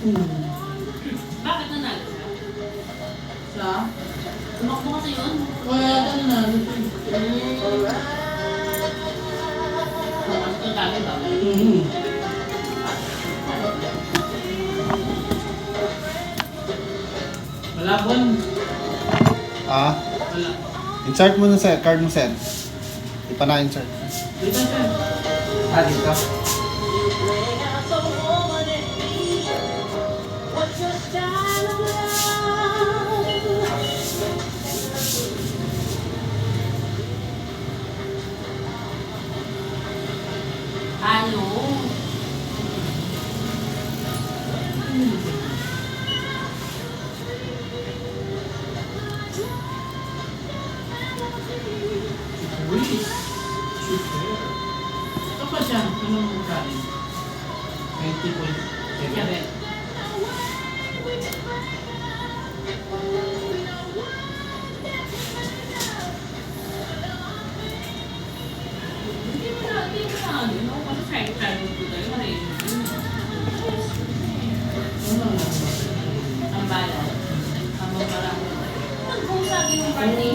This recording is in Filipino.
Bakit nanalo ka? Sa? Tumakbo kasi yun. Kaya yata nanalo siya. Tapos ito dami ba? Wala bon. Ah, Wala. insert mo na sir, card mo sir. Di pa na-insert. Dito siya. Ah, dito. Ano? Uy. Super. Ito pa siya. Anong galing? 90.7. Sabi. Hindi mo na, ano, kasi try mo po tayo, marin. Ano lang? Ang bala. Ang mga parang. Nag-post sa akin yung party.